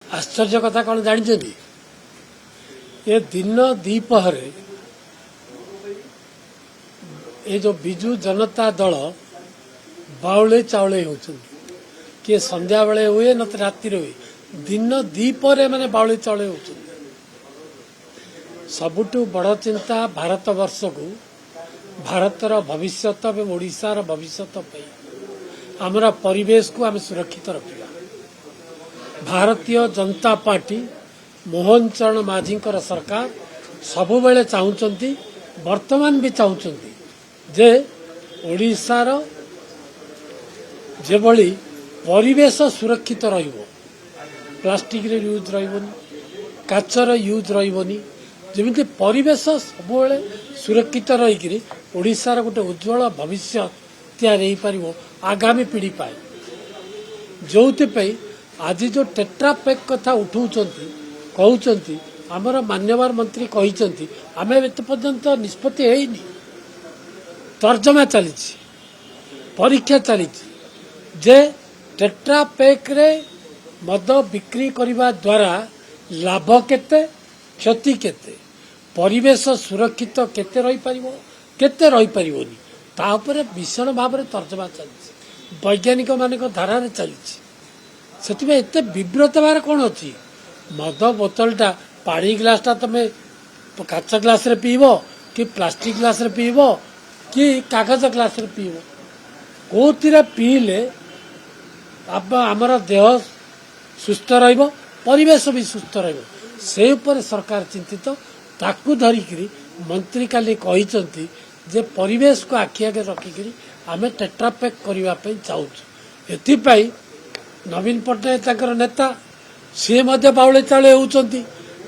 आश्चर्य कथा कौन जानते ये दिन दीपहरे ये जो बिजु जनता दल बाउले चाउले होती किए संध्या बेले हुए न राति हुए दिन दीपरे माने बाउले चाउले होती सबुठु बड़ चिंता भारत वर्ष को भारतर भविष्यत एवं ओडिशार भविष्यत आमर परिवेश को आम सुरक्षित रखा भारतीय जनता पार्टी मोहन चरण माझी सरकार सबुबले चाहूँगी वर्तमान भी चाहूँगी जे ओडिशार जेभली परिवेश सुरक्षित रहिबो प्लास्टिक रे यूज रहिबोनी काचर यूज रहिबोनी जेमिति परिवेश सबुबले सुरक्षित रहिकिरी ओडिशार गोटे उज्जवल भविष्य तैयारी पारिबो आगामी पीढ़ी पाए जोथि आज जो टेट्रापैक कथा उठाउछंती कहउछंती आमर मान्यवर मंत्री कहिछंती आमे एते पर्यंत निष्पत्ति हेइनी तर्जमा चली परीक्षा चली जे टेट्रापैक रे मद बिक्री करने द्वारा लाभ केते क्षति केते परिवेश सुरक्षित केते रही पारिबो केते रही पारिबोनी ता उपरे भीषण भाव में तर्जमा चली वैज्ञानिक मान धारा चली से एते विव्रत बार कौन अच्छी मद बोतलटा पानी ग्लासटा तुम काच ग्लास रे पीब कि प्लास्टिक ग्लास रे पीब कि कागज ग्लास रे पीब कौन पीले आमर देह सुस्थ रहिबो परिवेश भी सुस्थ रहिबो से ऊपर सरकार चिंतित ताकू धरिकी मंत्री काली कहिसंती जे परिवेश को आखि आगे रखिकी आम टेट्रापैक करने चाहूँ एथिपाई नवीन पट्टनायक ताकर नेता सी मध्य बाउले चाउले होउचंती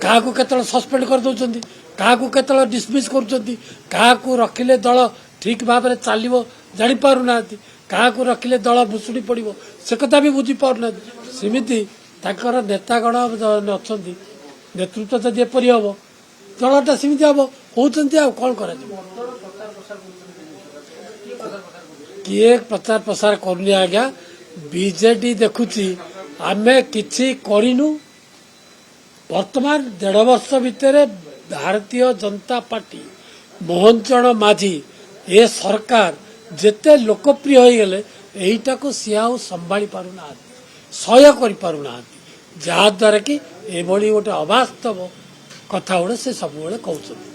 काहाकू केतल सस्पेंड कर दउचंती काहाकू केतल डिसमिस करूचंती काहाकू रखिले दल ठीक भाव में चलिबो जानि पारु नाथि काहाकू रखिले दल भुसुड़ी पड़िबो से कथा भी बुझी पारु नाथि सेमिति ताकर नेतागण अछंती नेतृत्व जदि एपरि हबो दलटा सेमिति हबो होउचंती आ कोन करा किए प्रचार प्रसार करनी आज्ञा बीजेडी देखुची आमे किछि करिनु वर्तमान 1.5 वर्ष भितर भारतीय जनता पार्टी मोहन चरण माझी ए सरकार जेते लोकप्रिय हो गले एटा को सियाउ संभाली पारु ना सह्य करि पारु ना जहा द्वारा कि एभली गोटे अवास्तव कथा गुड़ा से सब कहते